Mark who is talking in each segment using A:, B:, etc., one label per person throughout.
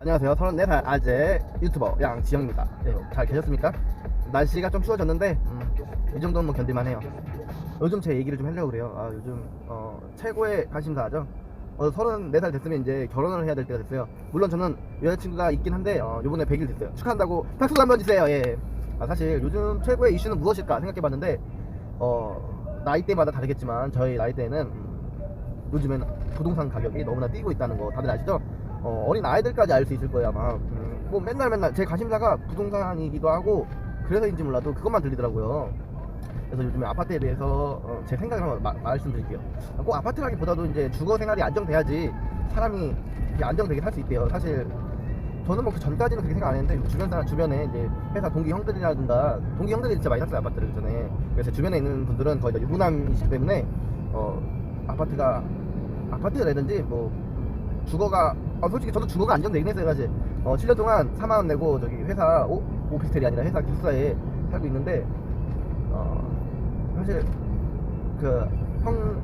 A: 안녕하세요. 34살 아재 유튜버 양지영입니다. 네, 잘 계셨습니까? 날씨가 좀 추워졌는데 이 정도는 뭐 견딜만 해요. 요즘 제 얘기를 좀 하려고 그래요. 요즘 최고의 관심사죠. 34살 됐으면 이제 결혼을 해야 될 때가 됐어요. 물론 저는 여자친구가 있긴 한데 요번에 100일 됐어요. 축하한다고 박수 한번 주세요. 예. 사실 요즘 최고의 이슈는 무엇일까 생각해봤는데 나이대마다 다르겠지만 저희 나이대에는 요즘엔 부동산 가격이 너무나 뛰고 있다는 거 다들 아시죠? 어린 아이들까지 알 수 있을 거예요 아마. 뭐 맨날 제 관심사가 부동산이기도 하고 그래서인지 몰라도 그것만 들리더라고요. 그래서 요즘에 아파트에 대해서 제 생각을 한번 말씀드릴게요. 꼭 아파트라기보다도 이제 주거 생활이 안정돼야지 사람이 안정되게 살 수 있대요. 사실 저는 뭐 그 전까지는 그렇게 생각 안 했는데 주변에 이제 회사 동기 형들이라든가 동기 형들이 진짜 많이 샀어요 아파트를 그 전에. 그래서 주변에 있는 분들은 거의 다 유부남이시기 때문에 아파트라든지 뭐 주거가 솔직히 저도 주거가 안정되긴 했어요 사실. 7년 동안 4만원 내고 저기 회사 오피스텔이 아니라 회사 기숙사에 살고 있는데 사실 그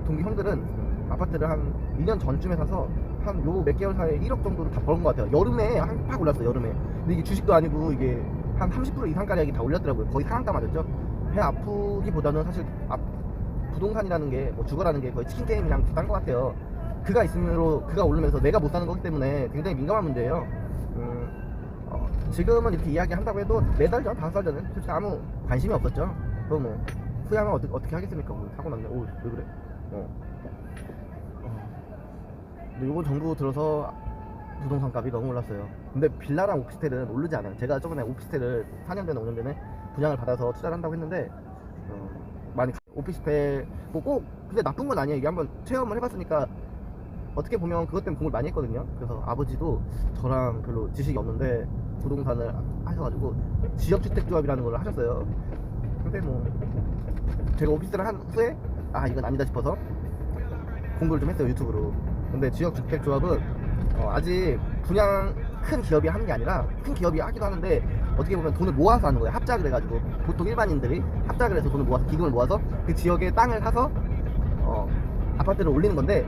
A: 동기 형들은 아파트를 한 2년 전쯤에 사서 한 요 몇 개월 사이에 1억 정도를 다 벌은 것 같아요. 여름에 팍 올랐어요 여름에. 근데 이게 주식도 아니고 이게 한 30% 이상 가량이 다 올렸더라고요. 거의 상한가 맞았죠. 배 아프기보다는 사실 부동산이라는 게 뭐 주거라는 게 거의 치킨 게임이랑 비슷한 것 같아요. 그가 오르면서 내가 못 사는 거기 때문에 굉장히 민감한 문제예요. 지금은 이렇게 이야기한다고 해도 4달 전, 5달 전은 솔직히 아무 관심이 없었죠. 그럼 뭐 후회하면 어떻게 하겠습니까? 뭐 사고 났네. 오, 왜 그래? 근데 이번 정부 들어서 부동산 값이 너무 올랐어요. 근데 빌라랑 오피스텔은 오르지 않아요. 제가 저번에 오피스텔을 4년 전에 5년 전에 분양을 받아서 투자를 한다고 했는데 많이 오피스텔 뭐 꼭 근데 나쁜 건 아니에요. 이게 한번 체험을 해봤으니까 어떻게 보면 그것 때문에 공부를 많이 했거든요. 그래서 아버지도 저랑 별로 지식이 없는데 부동산을 하셔가지고 지역주택조합이라는 걸 하셨어요. 근데 뭐 제가 오피스를 한 후에 이건 아니다 싶어서 공부를 좀 했어요 유튜브로. 근데 지역주택조합은 아직 분양 큰 기업이 하는 게 아니라 큰 기업이 하기도 하는데 어떻게 보면 돈을 모아서 하는 거예요. 합작을 해가지고 보통 일반인들이 합작을 해서 돈을 모아서 기금을 모아서 그 지역에 땅을 사서 아파트를 올리는 건데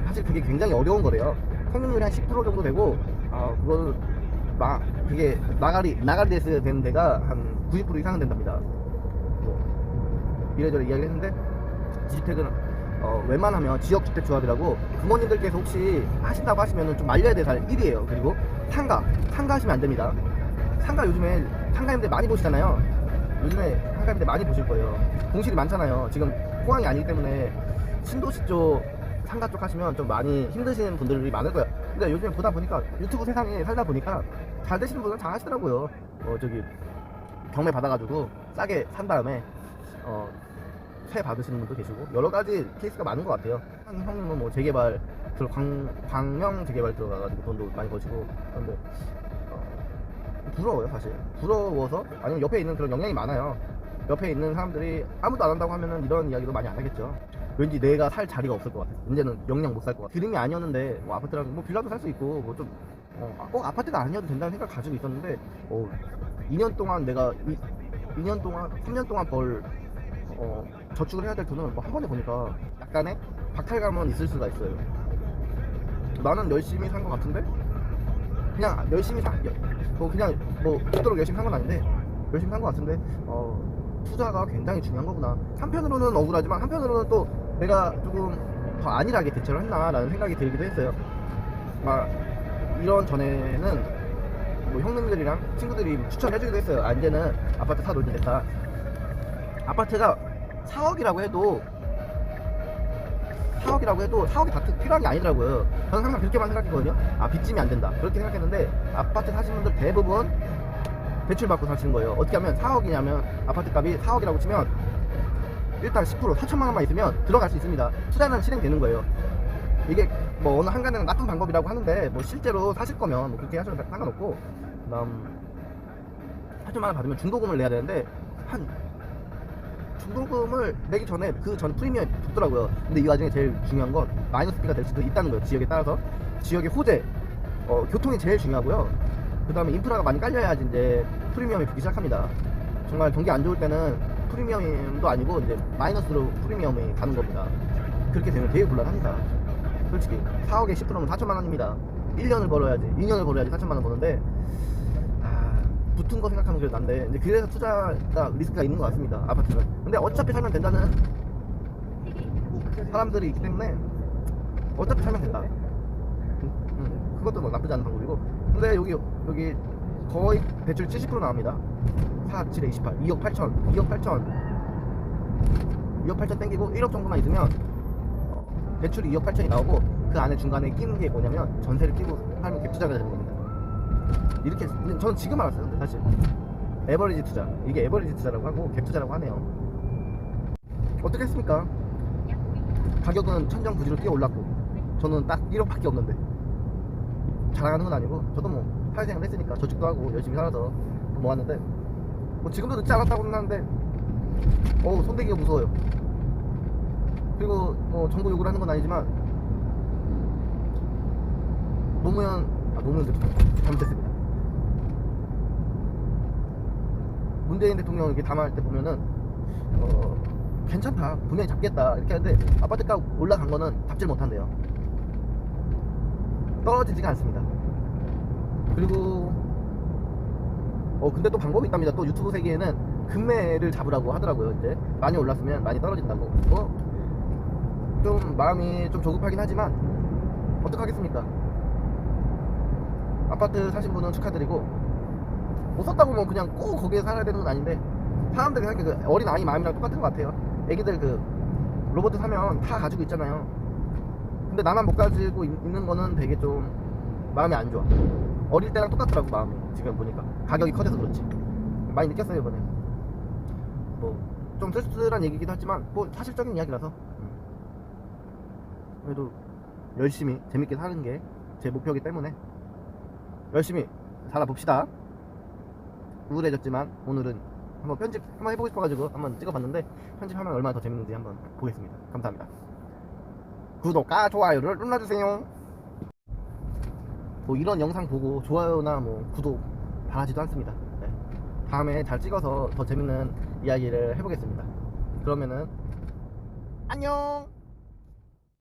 A: 사실 그게 굉장히 어려운 거래요. 성공률이 한 10% 정도 되고 그거는 그게 나가리 됐어야 되는 데가 한 90% 이상은 된답니다. 뭐 이래저래 이야기를 했는데 지주택은 웬만하면 지역주택조합이라고 부모님들께서 혹시 하신다고 하시면 좀 말려야 될 살 1이에요. 그리고 상가 하시면 안 됩니다. 요즘에 상가님들 많이 보시잖아요. 요즘에 상가님들 많이 보실 거예요. 공실이 많잖아요. 지금 포항이 아니기 때문에 신도시 쪽 상가 쪽 하시면 좀 많이 힘드시는 분들이 많을 거예요. 근데 요즘에 보다 보니까 유튜브 세상에 살다 보니까 잘 되시는 분은 잘 하시더라고요. 저기 경매 받아가지고 싸게 산 다음에 세 받으시는 분도 계시고 여러 가지 케이스가 많은 것 같아요. 한 형님은 뭐 재개발 광명 재개발 들어가가지고 돈도 많이 버시고. 그런데 부러워요 사실. 부러워서 아니면 옆에 있는 그런 영향이 많아요. 옆에 있는 사람들이 아무도 안 한다고 하면은 이런 이야기도 많이 안 하겠죠. 왠지 내가 살 자리가 없을 것 같아. 이제는 영영 못 살 것 같아. 드림이 아니었는데 뭐 아파트라도 뭐 빌라도 살 수 있고 뭐 좀 꼭 아파트가 아니어도 된다는 생각 가지고 있었는데 2년 동안 3년 동안 저축을 해야 될 돈을 뭐 한 번에 보니까 약간의 박탈감은 있을 수가 있어요. 나는 열심히 산 것 같은데 그냥 열심히 그냥 뭐 죽도록 열심히 산 건 아닌데 열심히 산 것 같은데 투자가 굉장히 중요한 거구나. 한편으로는 억울하지만 한편으로는 또 내가 조금 더 안일하게 대처를 했나라는 생각이 들기도 했어요. 이런 전에는 뭐 형님들이랑 친구들이 추천해주기도 했어요. 이제는 아파트 사 놀면 됐다. 아파트가 4억이라고 해도 4억이 다 필요한 게 아니더라고요. 저는 항상 그렇게만 생각했거든요. 빚짐이 안 된다 그렇게 생각했는데 아파트 사시는 분들 대부분 대출 받고 사시는 거예요. 어떻게 하면 4억이냐면 아파트 값이 4억이라고 치면 일단 10% 4천만 원만 있으면 들어갈 수 있습니다. 투자는 실행되는 거예요. 이게 뭐 어느 한간에는 나쁜 방법이라고 하는데 뭐 실제로 사실 거면 뭐 그렇게 하셔도 상관없고, 그다음 4천만 원 받으면 중도금을 내야 되는데 중도금을 내기 전에 그 전 프리미엄이 붙더라고요. 근데 이 와중에 제일 중요한 건 마이너스비가 될 수도 있다는 거예요. 지역에 따라서 지역의 호재, 교통이 제일 중요하고요. 그 다음에 인프라가 많이 깔려야지 이제 프리미엄이 붙기 시작합니다. 정말 경기 안 좋을 때는 프리미엄도 아니고 이제 마이너스로 프리미엄이 가는 겁니다. 그렇게 되면 되게 곤란합니다. 솔직히 4억에 10%면 4천만 원입니다. 1년을 벌어야지 2년을 벌어야지 4천만 원 버는데 붙은 거 생각하면 그래도 난데 이제 그래서 투자가 리스크가 있는 것 같습니다. 아파트는. 근데 어차피 살면 된다는 사람들이 있기 때문에 어차피 살면 된다. 그것도 뭐 나쁘지 않은 방법이고. 근데 여기 거의 대출 70% 나옵니다. 4, 7에 28, 2억 8천, 2억 8천 땡기고 1억 정도만 있으면 대출이 2억 8천이 나오고 그 안에 중간에 끼는 게 뭐냐면 전세를 끼고 살면 갭 투자가 되는 겁니다. 이렇게 저는 지금 알았어요. 근데 사실 에버리지 투자, 이게 에버리지 투자라고 하고 갭 투자라고 하네요. 어떻게 했습니까? 가격은 천정부지로 뛰어 올랐고 저는 딱 1억밖에 없는데 자랑하는 건 아니고 저도 뭐 사회생활 했으니까 저축도 하고 열심히 살아서 모았는데 뭐 지금도 늦지 않았다고는 하는데 손대기가 무서워요. 그리고 뭐 정부 요구를 하는 건 아니지만 노무현 잘못했습니다. 문재인 대통령 이렇게 담화할 때 보면은 괜찮다, 분명히 잡겠다 이렇게 하는데 아파트가 올라간 거는 잡질 못한대요. 떨어지지가 않습니다. 그리고 근데 또 방법이 있답니다. 또 유튜브 세계에는 금매를 잡으라고 하더라고요. 이제 많이 올랐으면 많이 떨어진다고. 좀 마음이 좀 조급하긴 하지만 어떡하겠습니까? 아파트 사신 분은 축하드리고 못 샀다고 뭐 그냥 꼭 거기에 살아야 되는 건 아닌데 사람들이 생각해 그 어린 아이 마음이랑 똑같은 것 같아요. 애기들 그 로봇 사면 다 가지고 있잖아요. 근데 나만 못 가지고 있는 거는 되게 좀 마음이 안 좋아. 어릴 때랑 똑같더라고 마음이. 지금 보니까 가격이 커져서 그렇지 많이 느꼈어요 이번에. 뭐 좀 쓸쓸한 얘기기도 하지만 뭐 사실적인 이야기라서 그래도 열심히 재밌게 사는 게 제 목표이기 때문에 열심히 살아봅시다. 우울해졌지만 오늘은 한번 편집 한번 해보고 싶어가지고 한번 찍어봤는데 편집하면 얼마나 더 재밌는지 한번 보겠습니다. 감사합니다. 구독과 좋아요를 눌러주세요. 뭐 이런 영상 보고 좋아요나 뭐 구독 바라지도 않습니다. 네. 다음에 잘 찍어서 더 재밌는 이야기를 해보겠습니다. 그러면은 안녕.